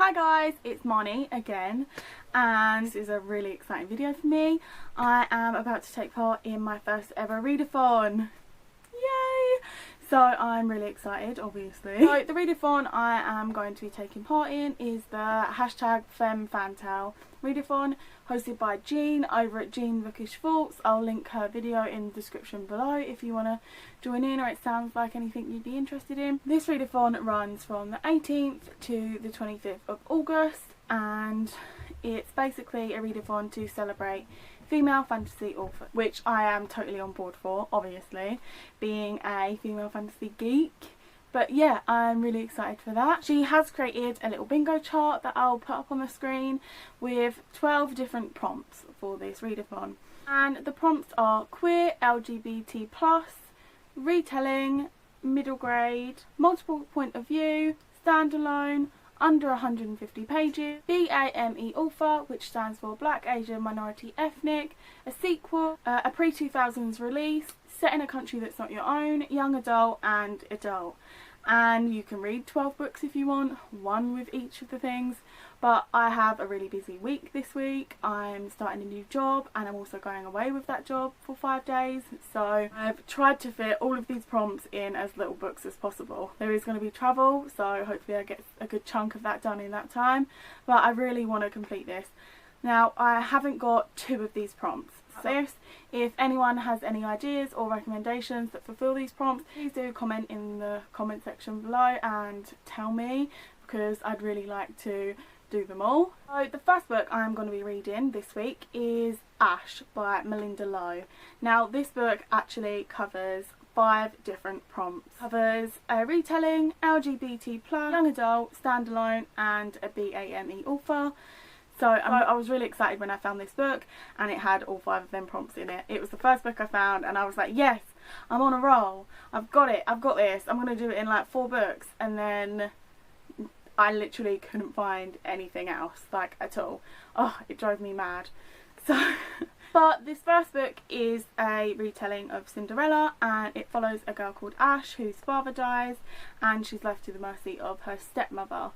Hi guys, it's Marnie again, and this is a really exciting video for me. I am about to take part in my first ever readathon. Yay! So I'm really excited, obviously. So the readathon I am going to be taking part in is the #FemFanTale readathon, hosted by Jean over at Jean Bookishthoughts. I'll link her video in the description below if you want to join in or it sounds like anything you'd be interested in. This readathon runs from the 18th to the 25th of August, and it's basically a readathon to celebrate female fantasy author, which I am totally on board for, obviously, being a female fantasy geek. But yeah, I'm really excited for that. She has created a little bingo chart that I'll put up on the screen with 12 different prompts for this readathon. And the prompts are queer, LGBT+, retelling, middle grade, multiple point of view, standalone, under 150 pages, BAME author, which stands for Black, Asian, Minority, Ethnic, a sequel, a pre-2000s release, set in a country that's not your own, young adult and adult. And you can read 12 books if you want, one with each of the things, but I have a really busy week this week. I'm starting a new job and I'm also going away with that job for 5 days, so I've tried to fit all of these prompts in as little books as possible. There is going to be travel, so hopefully I get a good chunk of that done in that time, but I really want to complete this. Now, I haven't got 2 of these prompts. So if anyone has any ideas or recommendations that fulfill these prompts, please do comment in the comment section below and tell me, because I'd really like to do them all. So the first book I'm going to be reading this week is Ash by Melinda Lowe. Now this book actually covers 5 different prompts. It covers a retelling, LGBT+, young adult, standalone and a BAME author. So I was really excited when I found this book and it had all 5 of them prompts in it. It was the first book I found and I was like, yes, I'm on a roll. I've got it. I've got this. I'm going to do it in like 4 books. And then I literally couldn't find anything else, like, at all. Oh, it drove me mad. So, but this first book is a retelling of Cinderella, and it follows a girl called Ash whose father dies and she's left to the mercy of her stepmother.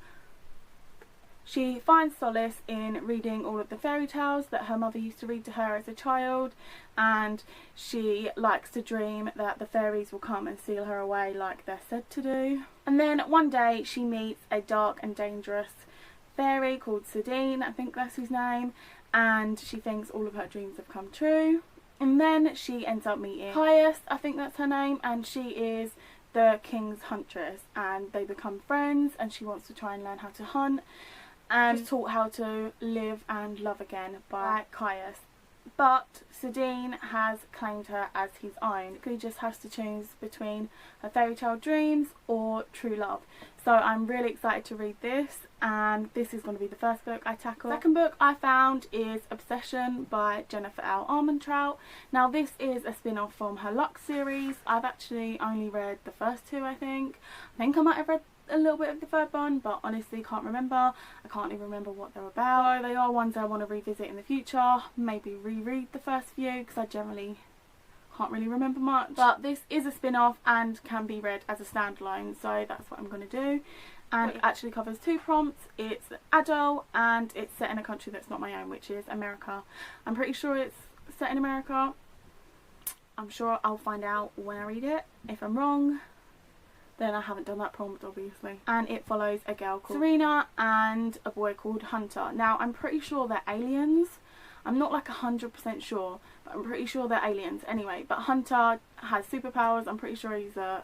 She finds solace in reading all of the fairy tales that her mother used to read to her as a child, and she likes to dream that the fairies will come and seal her away like they're said to do. And then one day she meets a dark and dangerous fairy called Sadine, I think that's his name, and she thinks all of her dreams have come true. And then she ends up meeting Caius, I think that's her name, and she is the king's huntress, and they become friends and she wants to try and learn how to hunt. And taught how to live and love again by Caius. But Sadine has claimed her as his own. He just has to choose between her fairy tale dreams or true love. So I'm really excited to read this, and this is going to be the first book I tackle. The second book I found is Obsession by Jennifer L. Armentrout. Now this is a spin-off from her Lux series. I've actually only read the first 2, I think I might have read a little bit of the third one, but honestly can't remember. I can't even remember what they're about. So they are ones I want to revisit in the future, maybe reread the first few because I generally can't really remember much. But this is a spin-off and can be read as a standalone, so that's what I'm going to do. And it actually covers 2 prompts. It's adult and it's set in a country that's not my own, which is America. I'm pretty sure it's set in America. I'm sure I'll find out when I read it. If I'm wrong, then I haven't done that prompt, obviously. And it follows a girl called Serena and a boy called Hunter. Now I'm pretty sure they're aliens. I'm not like 100% sure, but I'm pretty sure they're aliens anyway. But Hunter has superpowers. I'm pretty sure he's a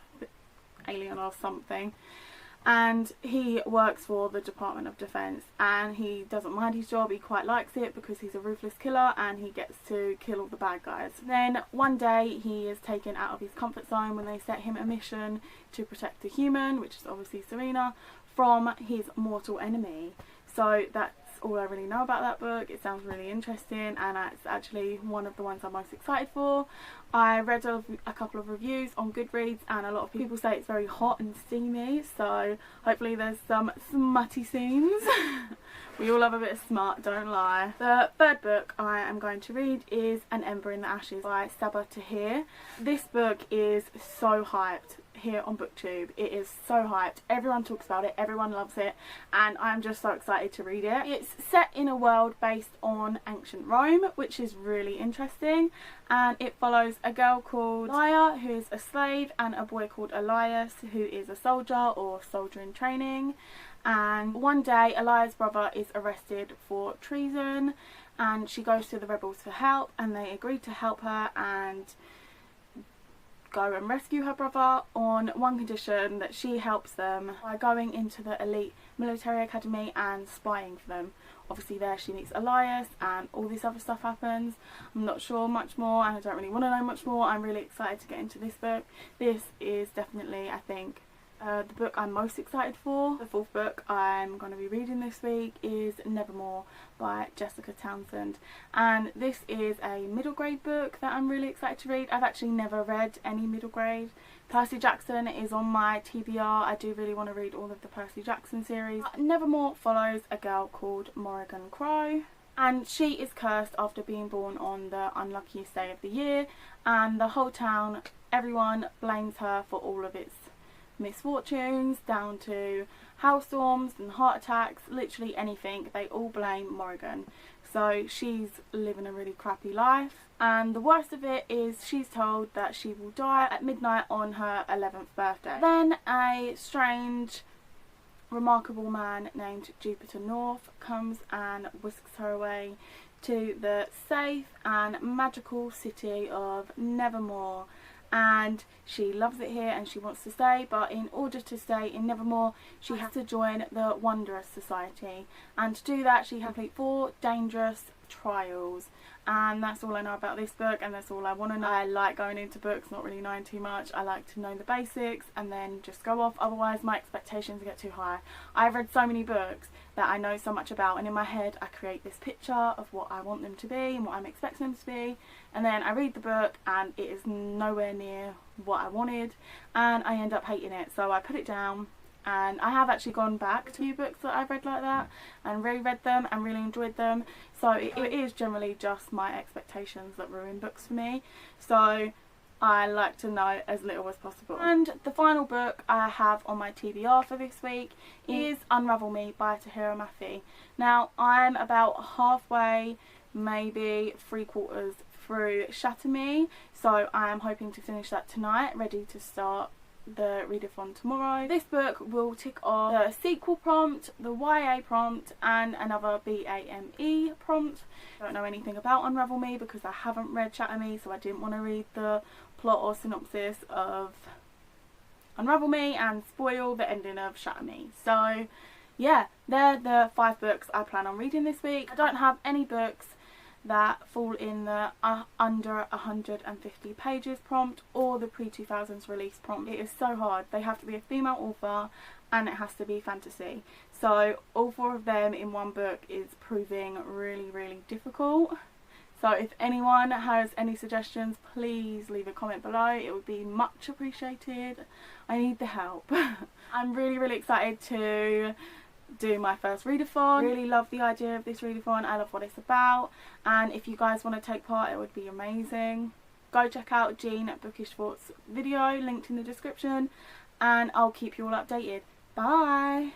alien or something. And he works for the Department of Defense, and he doesn't mind his job. He quite likes it because he's a ruthless killer and he gets to kill all the bad guys. Then one day he is taken out of his comfort zone when they set him a mission to protect a human, which is obviously Serena, from his mortal enemy. So that's all I really know about that book. It sounds really interesting and it's actually one of the ones I'm most excited for. I read a couple of reviews on Goodreads and a lot of people say it's very hot and steamy, so hopefully there's some smutty scenes. We all love a bit of smut, don't lie. The third book I am going to read is An Ember in the Ashes by Sabaa Tahir. This book is so hyped here on BookTube. It is so hyped. Everyone talks about it, everyone loves it, and I'm just so excited to read it. It's set in a world based on ancient Rome, which is really interesting, and it follows a girl called Laia, who is a slave, and a boy called Elias, who is a soldier or soldier in training. And one day Elias' brother is arrested for treason, and she goes to the rebels for help, and they agree to help her and go and rescue her brother on one condition, that she helps them by going into the elite military academy and spying for them. Obviously there she meets Elias and all this other stuff happens. I'm not sure much more, and I don't really want to know much more. I'm really excited to get into this book. This is definitely, I think, the book I'm most excited for. The fourth book I'm going to be reading this week is Nevermore by Jessica Townsend, and this is a middle grade book that I'm really excited to read. I've actually never read any middle grade. Percy Jackson is on my TBR. I do really want to read all of the Percy Jackson series. Nevermore follows a girl called Morrigan Crow, and she is cursed after being born on the unluckiest day of the year, and the whole town, everyone blames her for all of its misfortunes, down to hailstorms and heart attacks, literally anything. They all blame Morrigan. So she's living a really crappy life, and the worst of it is she's told that she will die at midnight on her 11th birthday. Then a strange, remarkable man named Jupiter North comes and whisks her away to the safe and magical city of Nevermore, and she loves it here and she wants to stay, but in order to stay in Nevermore she has to join the Wondrous Society, and to do that she has to complete 4 dangerous trials. And that's all I know about this book, and that's all I want to know. I like going into books not really knowing too much. I like to know the basics and then just go off, otherwise my expectations get too high. I've read so many books that I know so much about, and in my head I create this picture of what I want them to be and what I'm expecting them to be, and then I read the book and it is nowhere near what I wanted and I end up hating it. So I put it down, and I have actually gone back to books that I've read like that and reread them and really enjoyed them. So it is generally just my expectations that ruin books for me. So I like to know as little as possible. And the final book I have on my TBR for this week is Unravel Me by Tahira Mafi. Now I'm about halfway, maybe 3/4 through Shatter Me, so I am hoping to finish that tonight, ready to start the readathon tomorrow. This book will tick off the sequel prompt, the YA prompt, and another BAME prompt. I don't know anything about Unravel Me because I haven't read Shatter Me, so I didn't want to read the plot or synopsis of Unravel Me and spoil the ending of Shatter Me. So yeah, they're the 5 books I plan on reading this week. I don't have any books that fall in the under 150 pages prompt or the pre-2000s release prompt. It is so hard. They have to be a female author and it has to be fantasy. So all 4 of them in one book is proving really, really difficult. So if anyone has any suggestions, please leave a comment below. It would be much appreciated. I need the help. I'm really, really excited to do my first readathon. Really love the idea of this readathon. I love what it's about, and if you guys want to take part, it would be amazing. Go check out Jean Bookishthoughts video linked in the description, and I'll keep you all updated. Bye.